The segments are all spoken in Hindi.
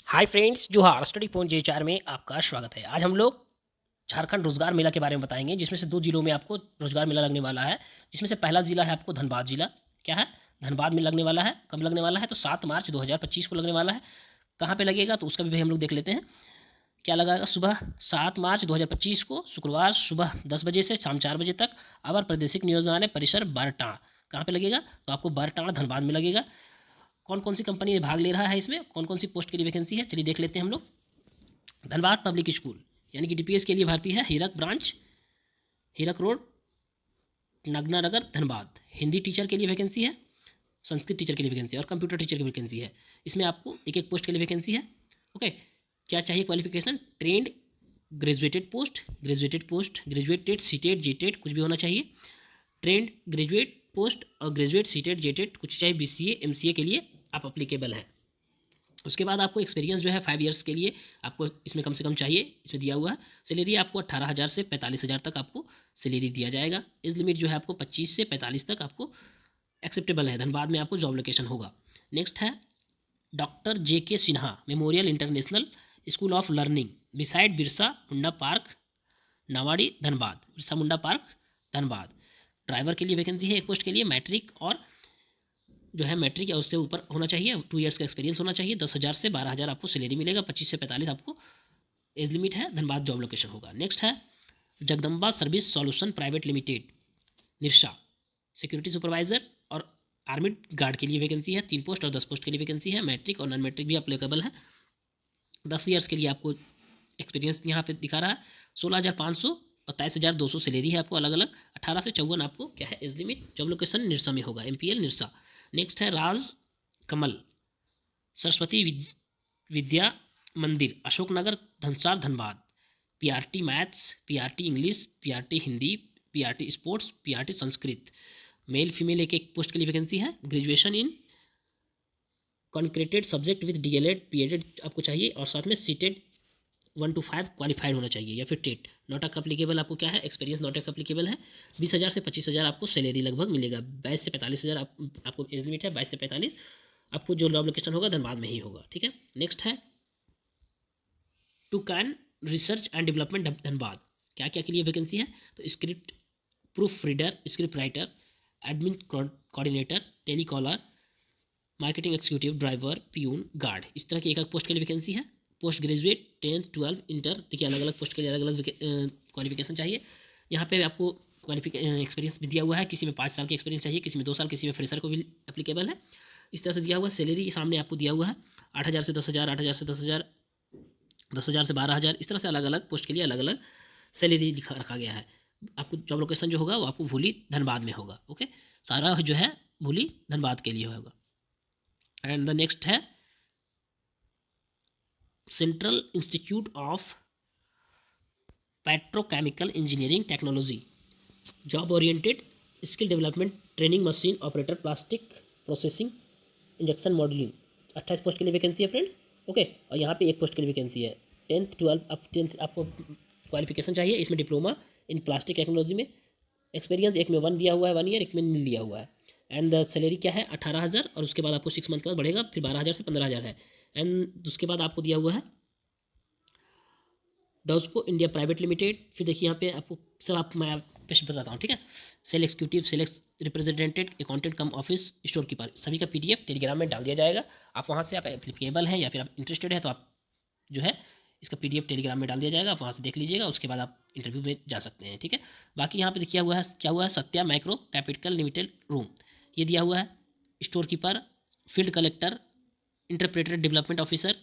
हाय फ्रेंड्स, जोहार स्टडी पॉइंट जे4 में आपका स्वागत है। आज हम लोग झारखंड रोजगार मेला के बारे में बताएंगे, जिसमें से दो जिलों में आपको रोजगार मेला लगने वाला है। जिसमें से पहला जिला है आपको धनबाद जिला। क्या है? धनबाद में लगने वाला है। कब लगने वाला है? तो 7 मार्च 2025 को लगने वाला है। कहाँ पे लगेगा तो उसका भी भाई हम लोग देख लेते हैं। क्या लगाएगा? सुबह 7 मार्च 2025 को शुक्रवार सुबह 10 बजे से शाम 4 बजे तक अवर प्रादेशिक नियोजनालय परिसर बरटाण। कहाँ पे लगेगा? तो आपको बरटाण धनबाद में लगेगा। कौन कौन सी कंपनी में भाग ले रहा है, इसमें कौन कौन सी पोस्ट के लिए वैकेंसी है, चलिए देख लेते हैं हम लोग। धनबाद पब्लिक स्कूल यानी कि डीपीएस के लिए भर्ती है। हीरक ब्रांच, हीरक रोड, नगना नगर, धनबाद। हिंदी टीचर के लिए वैकेंसी है, संस्कृत टीचर के लिए वैकेंसी है और कंप्यूटर टीचर की वैकेंसी है। इसमें आपको एक एक पोस्ट के लिए वैकेंसी है। ओके, क्या चाहिए qualification? Trained graduated post, graduated सीटेड जेटेड कुछ भी होना चाहिए। ट्रेंड ग्रेजुएट पोस्ट और ग्रेजुएट सीटेड जेटेड कुछ चाहिए। बीसीए एमसीए के लिए आप अप्लीकेबल हैं। उसके बाद आपको एक्सपीरियंस जो है 5 ईयर्स के लिए आपको इसमें कम से कम चाहिए। इसमें दिया हुआ है सैलरी आपको 18,000 से 45,000 तक आपको सैलरी दिया जाएगा। एज लिमिट जो है आपको 25 से 45 तक आपको एक्सेप्टेबल है। धनबाद में आपको जॉब लोकेशन होगा। नेक्स्ट है doctor J K Sinha memorial international school of learning beside Birsa Munda park, Nawadi, Dhanbad. Birsa Munda park, Dhanbad. Driver के लिए वैकेंसी है एक पोस्ट के लिए। मैट्रिक और जो है मैट्रिक या उससे ऊपर होना चाहिए। 2 ईयर्स का एक्सपीरियंस होना चाहिए। 10,000 से 12,000 आपको सैलरी मिलेगा। 25 से 45 आपको एज लिमिट है। धनबाद जॉब लोकेशन होगा। नेक्स्ट है Jagdamba service solution private limited, Nirsa. Security supervisor और आर्मी गार्ड के लिए वैकेंसी है। 3 पोस्ट और 10 पोस्ट के लिए वैकेंसी है। मैट्रिक और नॉन मैट्रिक भी अप्लीकेबल है। 10 ईयर्स के लिए आपको एक्सपीरियंस यहाँ पे दिखा रहा है। 16,500 और 23,200 सैलरी है आपको अलग अलग। 18 से 54 आपको क्या है age limit. Job location Nirsa में होगा, एमपीएल निरसा। नेक्स्ट है Raj Kamal Saraswati Vidya Mandir, Ashoknagar, Dhansar, Dhanbad. PRT maths, PRT English, PRT Hindi, PRT sports, PRT Sanskrit. Male female एक एक पोस्ट के लिए वैकेंसी है। ग्रेजुएशन इन concerned subject with DElEd PEd आपको चाहिए और साथ में सीटेड 1 to 5 क्वालिफाइड होना चाहिए या फिर टेट। नॉट अप्लीकेबल आपको क्या है एक्सपीरियंस नॉट अप्लीकेबल है। 20,000 से 25,000 आपको सैलरी लगभग मिलेगा। 22 से 45,000 आपको एज लिमिट है। 22 से 45 आपको जो जॉब लोकेशन होगा धनबाद में ही होगा। ठीक है। नेक्स्ट है टू कैन रिसर्च एंड डेवलपमेंट धनबाद। क्या क्या के लिए वैकेंसी है? तो script proof reader, script writer, admin coordinator, telecaller, marketing executive, driver, peon, guard. इस तरह की एक पोस्ट के लिए वैकेंसी है। पोस्ट ग्रेजुएट 10th 12 इंटर, देखिए अलग अलग पोस्ट के लिए अलग अलग क्वालिफिकेशन चाहिए। यहाँ पे आपको एक्सपीरियंस भी दिया हुआ है। किसी में 5 साल की एक्सपीरियंस चाहिए, किसी में 2 साल, किसी में फ्रेशर को भी एप्लीकेबल है। इस तरह से दिया हुआ है। सैलरी के सामने आपको दिया हुआ है 8,000 से 10,000, 8,000 से 10,000, 10,000 से 12,000। इस तरह से अलग अलग पोस्ट के लिए अलग अलग सैलरी दिखा रखा गया है। आपको जॉब लोकेशन जो होगा वो आपको भूली धनबाद में होगा। ओके, सारा जो है भूली धनबाद के लिए होगा। एंड द नेक्स्ट है central institute of petrochemical engineering technology, job oriented skill development training, machine operator, plastic processing, injection modelling. 28 post के लिए वैकेंसी है फ्रेंड्स। ओके, और यहाँ पे एक पोस्ट के लिए वैकेंसी है। 10th 12 अब 10th आपको क्वालिफिकेशन चाहिए। इसमें डिप्लोमा इन प्लास्टिक टेक्नोलॉजी में एक्सपीरियंस एक में 1 दिया हुआ है 1 ईयर, एक में नील दिया हुआ है। एंड द सैलरी क्या है 18,000 और उसके बाद आपको 6 मंथ के बाद बढ़ेगा फिर 12,000 से 15,000 है। एंड उसके बाद आपको दिया हुआ है डॉस्को इंडिया प्राइवेट लिमिटेड। फिर देखिए यहाँ पे आपको सब आप मैं बताता हूँ। ठीक है। Sale executive, sales representative, accountant cum office store keeper, सभी का पीडीएफ टेलीग्राम में डाल दिया जाएगा। आप वहाँ से आप एप्लीकेबल हैं या फिर आप इंटरेस्टेड है तो आप जो है इसका पीडीएफ टेलीग्राम में डाल दिया जाएगा। आप वहाँ से देख लीजिएगा, उसके बाद आप इंटरव्यू में जा सकते हैं। ठीक है। बाकी यहाँ पे देखिए हुआ है क्या हुआ है Satya micro capital limited room, ये दिया हुआ है। Store keeper, field collector, interpreter, development officer,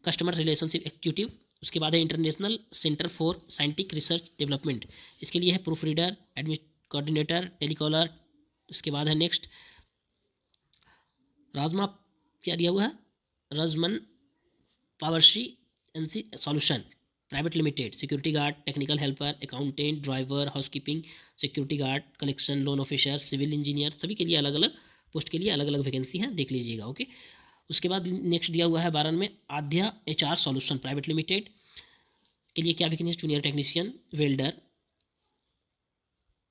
customer relationship executive. उसके बाद है international centre for scientific research development, इसके लिए है proof reader, admin coordinator, telecaller. उसके बाद है नेक्स्ट राजमा, क्या दिया हुआ है रजमन पावरशी एनसी solution private limited, security guard, technical helper, accountant, driver, housekeeping, security guard, collection, loan officer, civil engineer, सभी के लिए अलग अलग पोस्ट के लिए अलग अलग वैकेंसी है, देख लीजिएगा। ओके। उसके बाद नेक्स्ट दिया हुआ है 12 में Aadhya HR solution private limited के लिए क्या vacancy? Junior technician, welder,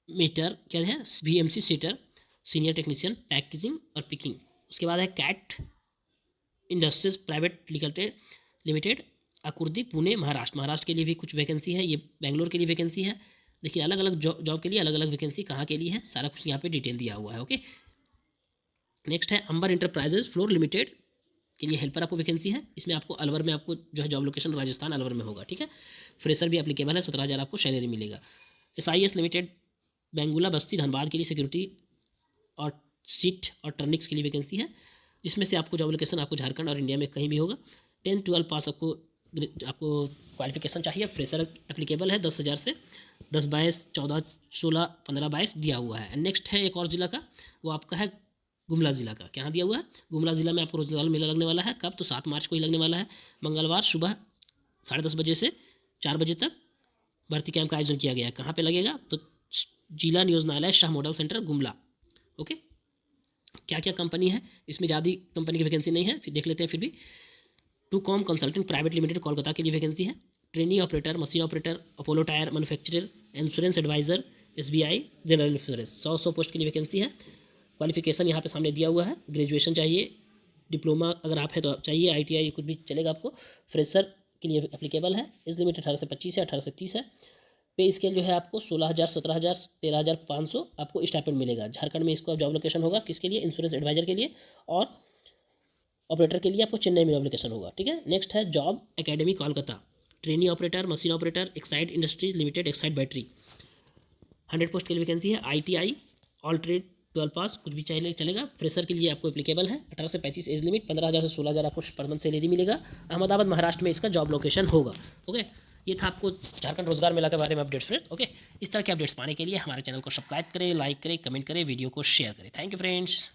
meter क्या है VMC setter, senior technician, packaging और पिकिंग। उसके बाद है Cat industries private limited, limited, Akurdi, Pune, Maharashtra के लिए भी कुछ वैकेंसी है, ये बेंगलोर के लिए वैकेंसी है। देखिए अलग अलग जॉब के लिए अलग अलग वैकेंसी कहाँ के लिए है, सारा कुछ यहाँ पे डिटेल दिया हुआ है। ओके, नेक्स्ट है अंबर इंटरप्राइजेज फ्लोर लिमिटेड के लिए हेल्पर आपको वैकेंसी है। इसमें आपको अलवर में आपको जो है जॉब लोकेशन राजस्थान अलवर में होगा। ठीक है, फ्रेशर भी एप्लीकेबल है, 17,000 आपको सैलरी मिलेगा। SIS लिमिटेड बेंगुला बस्ती धनबाद के लिए सिक्योरिटी और सीट और टर्निक्स के लिए वैकेंसी है, जिसमें से आपको जॉब लोकेशन आपको झारखंड और इंडिया में कहीं भी होगा। 10-12 पास आपको क्वालिफिकेशन चाहिए। फ्रेशर एप्लीकेबल है 10,000 से 10-22, 14, 16, 15-22 दिया हुआ है। नेक्स्ट है एक और ज़िला का, वो आपका है गुमला ज़िला का। क्या दिया हुआ है? गुमला ज़िला में आपको रोजगार मेला लगने वाला है। कब? तो 7 मार्च को ही लगने वाला है, मंगलवार सुबह 10:30 बजे से 4 बजे तक भर्ती कैंप का आयोजन किया गया है। कहाँ पे लगेगा? तो जिला नियोजनालय Shah model centre Gumla. Okay, क्या क्या कंपनी है इसमें? ज़्यादा कंपनी की वैकेंसी नहीं है, फिर देख लेते हैं। फिर भी टू कॉम कंसल्टिंग प्राइवेट लिमिटेड कोलकाता के लिए वैकेंसी है। Trainee operator, machine operator, Apollo tyre manufacturer, insurance adviser, SBI general insurance, 100 post के लिए वैकेंसी है। क्वालिफिकेशन यहाँ पे सामने दिया हुआ है, ग्रेजुएशन चाहिए, डिप्लोमा अगर आप है तो चाहिए, ITI कुछ भी चलेगा आपको। फ्रेशर के लिए एप्लीकेबल है। एज लिमिट 18 से 25 है, 18 से 30 है। पे स्केल जो है आपको 16,000, 17,000, 13,500 आपको स्टाइपेंड मिलेगा। झारखंड में इसका जॉब लोकेशन होगा किसके लिए? इंश्योरेंस एडवाइजर के लिए, और ऑपरेटर के लिए आपको चेन्नई में जॉब लोकेशन होगा। ठीक है, नेक्स्ट है job academy Kolkata, trainee operator, machine operator, Exide industries limited, Exide battery, 100 post के लिए वैकेंसी है। ITI ऑल ट्रेड 12 पास कुछ भी चाहिए चलेगा। फ्रेशर के लिए आपको एप्लीकेबल है। 18 से 35 एज लिमिट, 15,000 से 16,000 आपको पर मंथ सैलरी मिलेगा। अहमदाबाद महाराष्ट्र में इसका जॉब लोकेशन होगा। ओके, ये था आपको झारखंड रोजगार मेला के बारे में अपडेट्स फ्रेंड्स। ओके, इस तरह के अपडेट्स पाने के लिए हमारे चैनल को सब्सक्राइब करें, लाइक करें, कमेंट करें, वीडियो को शेयर करें। Thank you friends.